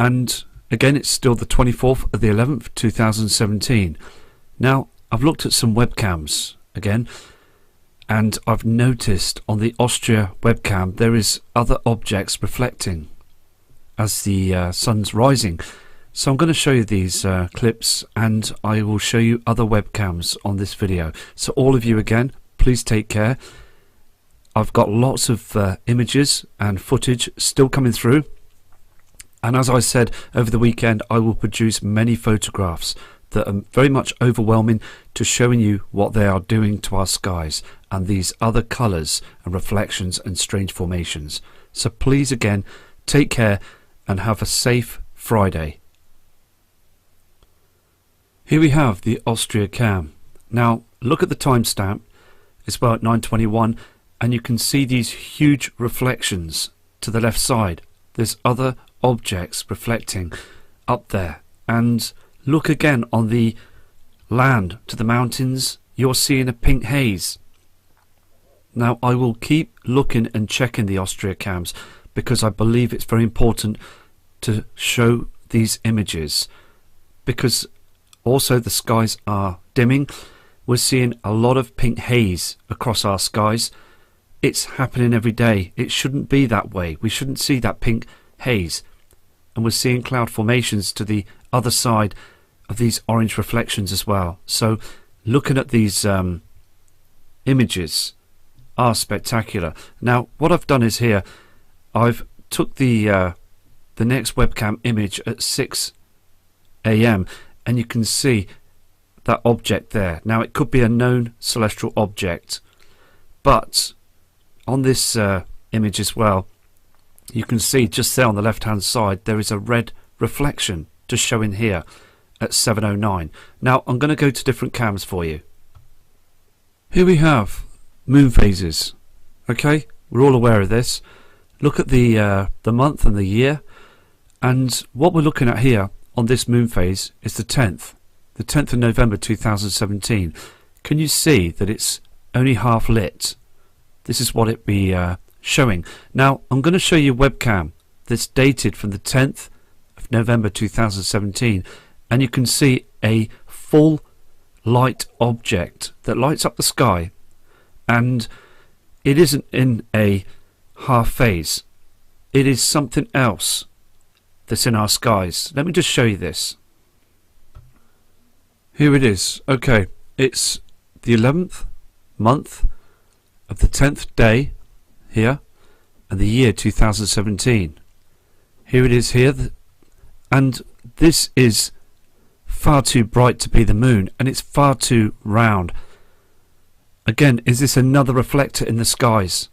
and again it's still the 24th of the 11th 2017. Now I've looked at some webcams again, and I've noticed on the Austria webcam there is other objects reflecting as the sun's rising. So I'm going to show you these clips, and I will show you other webcams on this video. So all of you again, please take care. I've got lots of images and footage still coming through, and as I said over the weekend, I will produce many photographs that are very much overwhelming to showing you what they are doing to our skies and these other colours and reflections and strange formations. So please again, take care and have a safe Friday. Here we have the Austria cam. Now look at the timestamp. It's about 9:21, and you can see these huge reflections to the left side. There's other objects reflecting up there, and look again on the land to the mountains. You're seeing a pink haze. Now I will keep looking and checking the Austria cams because I believe it's very important to show these images, because also the skies are dimming. We're seeing a lot of pink haze across our skies. It's happening every day. It shouldn't be that way. We shouldn't see that pink haze. And we're seeing cloud formations to the other side of these orange reflections as well. So looking at these images are spectacular. Now what I've done is here I've took the next webcam image at 6 AM, and you can see that object there. Now it could be a known celestial object, but on this image as well, you can see just there on the left hand side there is a red reflection just showing here at 7:09. Now I'm going to go to different cams for you. Here we have moon phases. Okay, we're all aware of this. Look at the month and the year, and what we're looking at here on this moon phase is the 10th of November 2017. Can you see that it's only half lit? This is what it be showing. Now I'm going to show you a webcam that's dated from the 10th of November 2017, and you can see a full light object that lights up the sky, and it isn't in a half phase. It is something else that's in our skies. Let me just show you this. Here it is. Okay, it's the 11th month of the 10th day here, and the year 2017. Here it is here, and this is far too bright to be the moon, and it's far too round. Again, is this another reflector in the skies?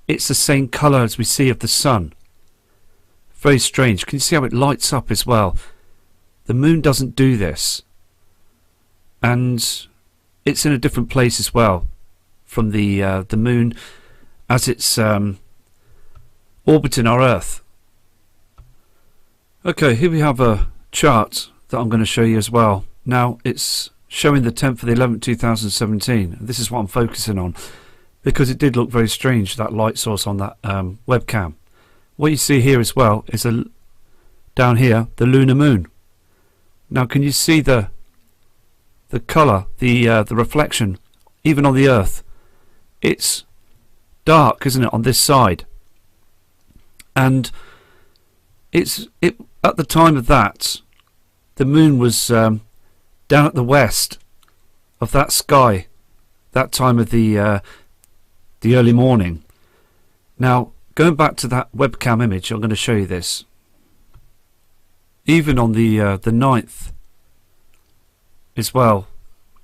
It's the same colour as we see of the sun. Very strange. Can you see how it lights up as well? The moon doesn't do this, and it's in a different place as well from the moon as it's orbiting our Earth. Okay, here we have a chart that I'm going to show you as well. Now it's showing the 10th of the 11th 2017. This is what I'm focusing on because it did look very strange, that light source on that webcam. What you see here as well is down here the lunar moon. Now can you see the colour, the reflection, even on the Earth? It's dark, isn't it, on this side? And at the time of that, the moon was down at the west of that sky, that time of the early morning. Now going back to that webcam image, I'm going to show you this. Even on the 9th as well,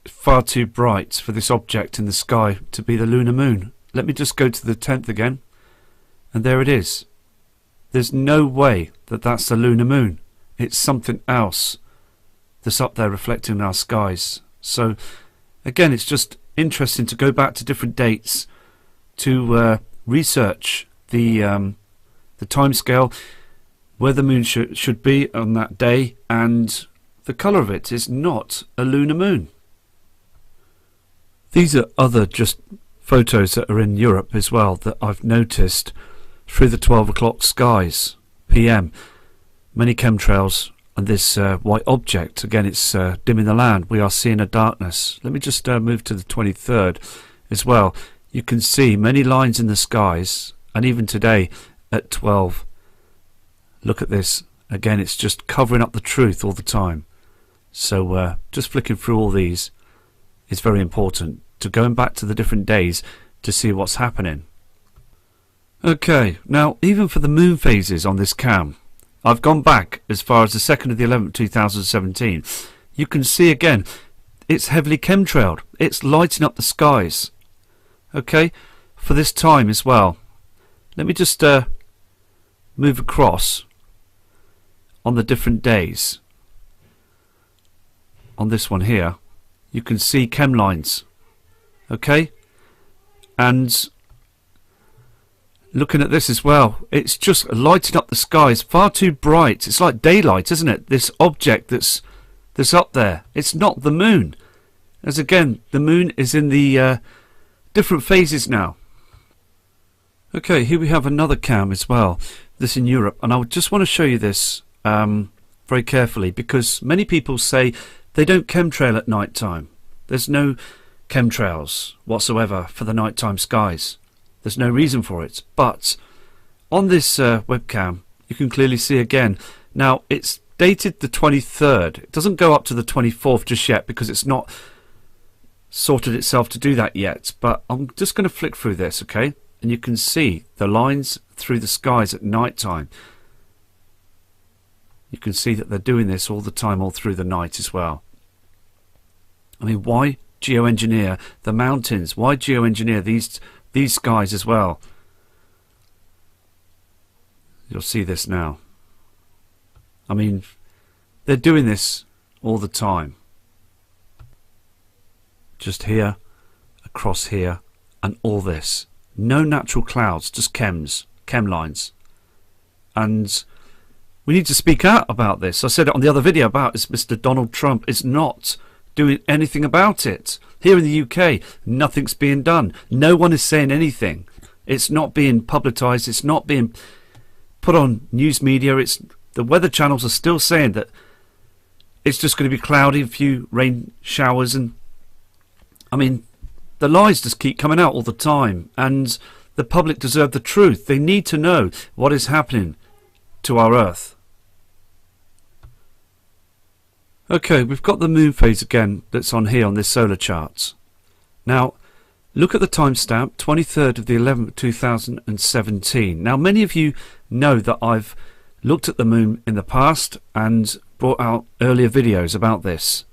far too bright for this object in the sky to be the lunar moon. Let me just go to the 10th again, and there it is. There's no way that that's the lunar moon. It's something else that's up there reflecting in our skies. So again, it's just interesting to go back to different dates to research the time scale, where the moon should be on that day, and the colour of it is not a lunar moon. These are other just photos that are in Europe as well that I've noticed through the 12 o'clock skies PM. many chemtrails and this white object. Again, it's dimming the land. We are seeing a darkness. Let me just move to the 23rd as well. You can see many lines in the skies, and even today at 12, look at this. Again, it's just covering up the truth all the time. So just flicking through all these is very important, to going back to the different days to see what's happening. Okay, now even for the moon phases on this cam, I've gone back as far as the 2nd of the 11th 2017. You can see again it's heavily chemtrailed. It's lighting up the skies. Okay, for this time as well. Let me just move across on the different days. On this one here, you can see chem lines. Okay, and looking at this as well, it's just lighting up the skies far too bright. It's like daylight, isn't it? This object that's up there, it's not the moon. As again, the moon is in the different phases now. Okay, here we have another cam as well, this in Europe, and I just want to show you this very carefully, because many people say they don't chemtrail at night time. There's no chemtrails whatsoever for the nighttime skies. There's no reason for it. But on this webcam, you can clearly see again. Now, it's dated the 23rd. It doesn't go up to the 24th just yet because it's not sorted itself to do that yet. But I'm just going to flick through this, okay? And you can see the lines through the skies at night time. You can see that they're doing this all the time, all through the night as well. I mean, why geoengineer the mountains? Why geoengineer these skies as well? You'll see this now. I mean, they're doing this all the time. Just here, across here, and all this. No natural clouds, just chem lines. And we need to speak out about this. I said it on the other video about this. Mr. Donald Trump is not doing anything about it. Here in the UK, nothing's being done. No one is saying anything. It's not being publicised. It's not being put on news media. The weather channels are still saying that it's just going to be cloudy, a few rain showers, and I mean, the lies just keep coming out all the time, and the public deserve the truth. They need to know what is happening to our Earth. Okay, we've got the moon phase again that's on here on this solar chart. Now, look at the timestamp, 23rd of the 11th, 2017. Now, many of you know that I've looked at the moon in the past and brought out earlier videos about this.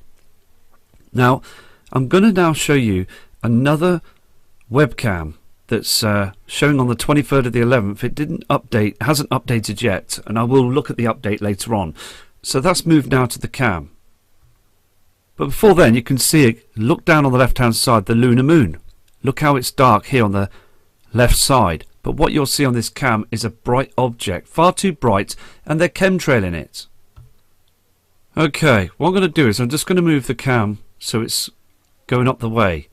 Now, I'm going to now show you another webcam that's showing on the 23rd of the 11th. It didn't update, hasn't updated yet, and I will look at the update later on. So that's moved now to the cam. But before then, you can see it. Look down on the left hand side, the lunar moon. Look how it's dark here on the left side. But what you'll see on this cam is a bright object, far too bright, and they're chemtrailing it. Okay, what I'm going to do is I'm just going to move the cam so it's going up the way.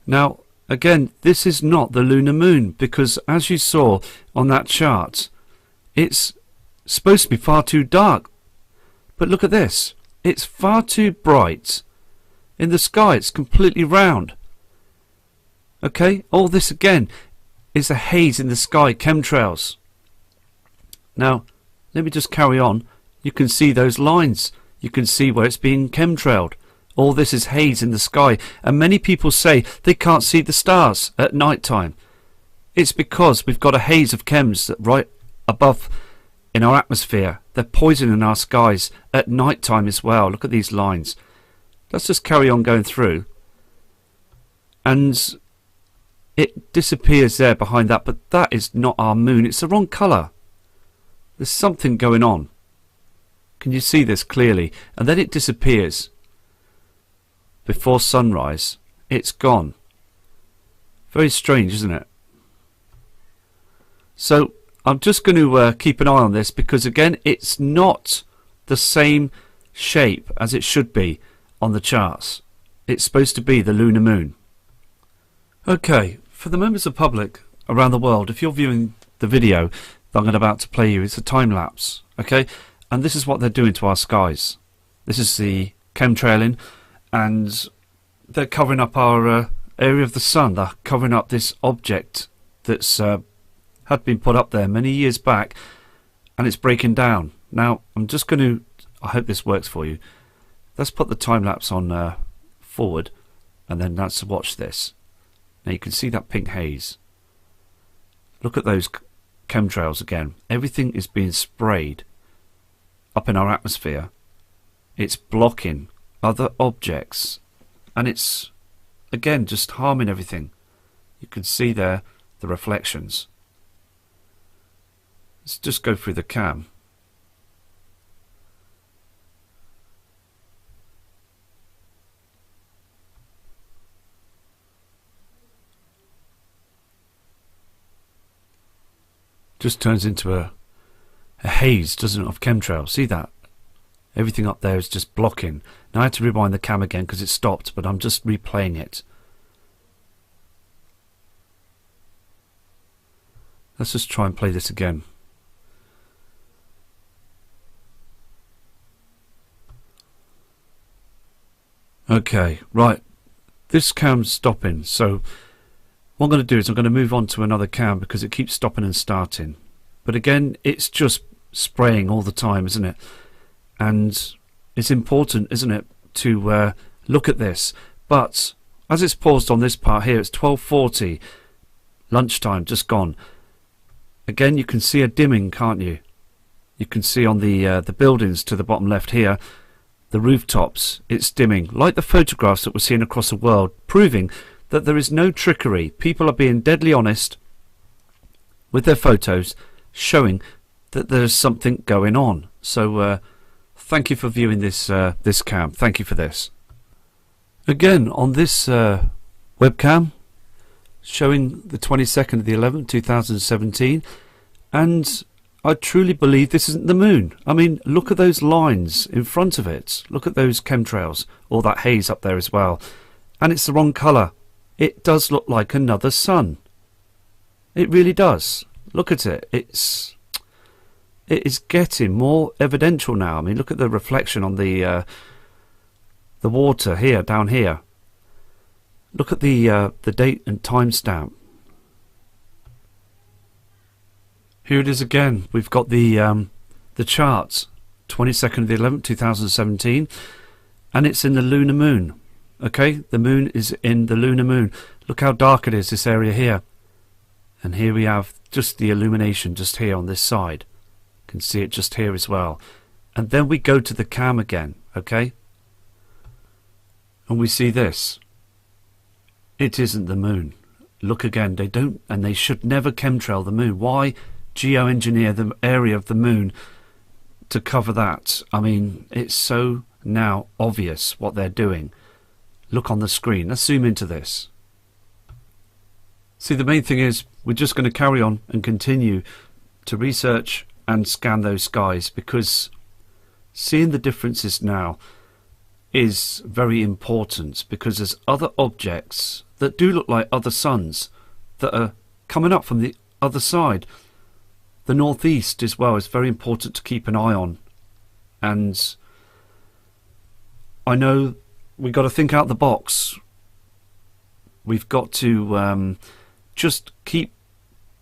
Now, again, this is not the lunar moon, because as you saw on that chart, it's supposed to be far too dark. But look at this. It's far too bright. In the sky, it's completely round. Okay, all this again is a haze in the sky, chemtrails. Now, let me just carry on. You can see those lines. You can see where it's being chemtrailed. All this is haze in the sky, and many people say they can't see the stars at night time. It's because we've got a haze of chems that right above in our atmosphere. They're poisoning our skies at night time as well. Look at these lines. Let's just carry on going through, and it disappears there behind that, but that is not our moon. It's the wrong colour. There's something going on. Can you see this clearly? And then it disappears before sunrise. It's gone. Very strange, isn't it? So I'm just going to keep an eye on this, because again, it's not the same shape as it should be on the charts. It's supposed to be the lunar moon. Okay, for the members of the public around the world, if you're viewing the video that I'm about to play you, it's a time lapse. Okay, And this is what they're doing to our skies. This is the chemtrailing, and they're covering up our area of the sun. They're covering up this object that's had been put up there many years back, and it's breaking down. Now I'm just going to, I hope this works for you. Let's put the time lapse on forward, and then let's watch this. Now you can see that pink haze. Look at those chemtrails again. Everything is being sprayed up in our atmosphere. It's blocking other objects, and it's again just harming everything. You can see there the reflections. Let's just go through the cam. Just turns into a haze, doesn't it, of chemtrails. See that? Everything up there is just blocking. Now I had to rewind the cam again because it stopped, but I'm just replaying it. Let's just try and play this again. Okay, right. This cam's stopping, so what I'm going to do is I'm going to move on to another cam because it keeps stopping and starting. But again, it's just spraying all the time, isn't it? And it's important, isn't it, to look at this. But as it's paused on this part here, it's 12:40, lunchtime, just gone. Again, you can see a dimming, can't you? You can see on the buildings to the bottom left here, the rooftops, it's dimming, like the photographs that we're seeing across the world, proving that there is no trickery. People are being deadly honest with their photos, showing that there's something going on. So thank you for viewing this this cam. Thank you for this. Again, on this webcam, showing the 22nd of the 11th, 2017, and I truly believe this isn't the moon. I mean, look at those lines in front of it. Look at those chemtrails, all that haze up there as well. And it's the wrong colour. It does look like another sun. It really does. Look at it. It is getting more evidential now. I mean, look at the reflection on the water here, down here. Look at the date and timestamp. Here it is again. We've got the charts, 22nd of the 11th, 2017, and it's in the lunar moon. Okay, the moon is in the lunar moon. Look how dark it is, this area here. And here we have just the illumination just here on this side. You can see it just here as well. And then we go to the cam again, okay? And we see this. It isn't the moon. Look again, they don't, and they should never chemtrail the moon. Why geoengineer the area of the moon to cover that? I mean, it's so now obvious what they're doing. Look on the screen. Let's zoom into this. See, the main thing is we're just going to carry on and continue to research and scan those skies, because seeing the differences now is very important, because there's other objects that do look like other suns that are coming up from the other side. The northeast as well is very important to keep an eye on. And I know we've got to think out the box. We've got to just keep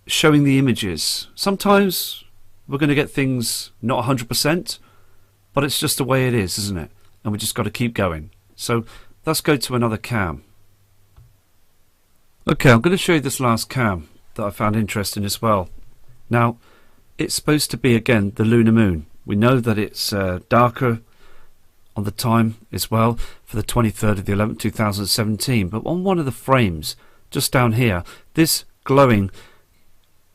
showing the images. Sometimes we're going to get things not 100%, but it's just the way it is, isn't it? And we just got to keep going. So let's go to another cam. Okay, I'm going to show you this last cam that I found interesting as well. Now, it's supposed to be, again, the lunar moon. We know that it's darker on the time as well for the 23rd of the 11th, 2017. But on one of the frames, just down here, this glowing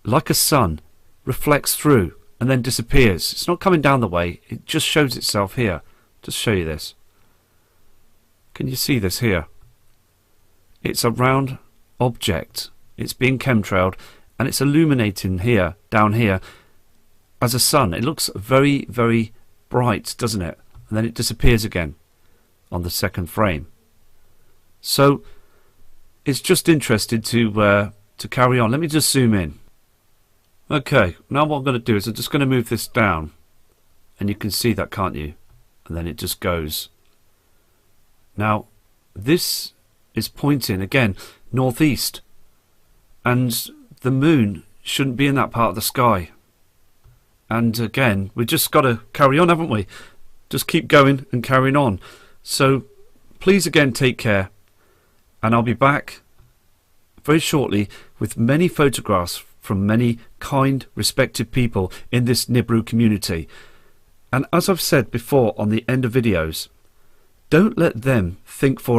like a sun reflects through and then disappears. It's not coming down the way, it just shows itself here. Just show you this. Can you see this here? It's a round object. It's being chemtrailed and it's illuminating here, down here, as a sun. It looks very, very bright, doesn't it? And then it disappears again on the second frame. So it's just interested to carry on. Let me just zoom in. Okay, now what I'm going to do is I'm just going to move this down And you can see that, can't you? And then it just goes. Now, this is pointing, again, northeast. And the moon shouldn't be in that part of the sky. And again, we've just got to carry on, haven't we? Just keep going and carrying on. So, please again take care. And I'll be back very shortly with many photographs from many kind, respected people in this Nibiru community. And as I've said before on the end of videos, don't let them think for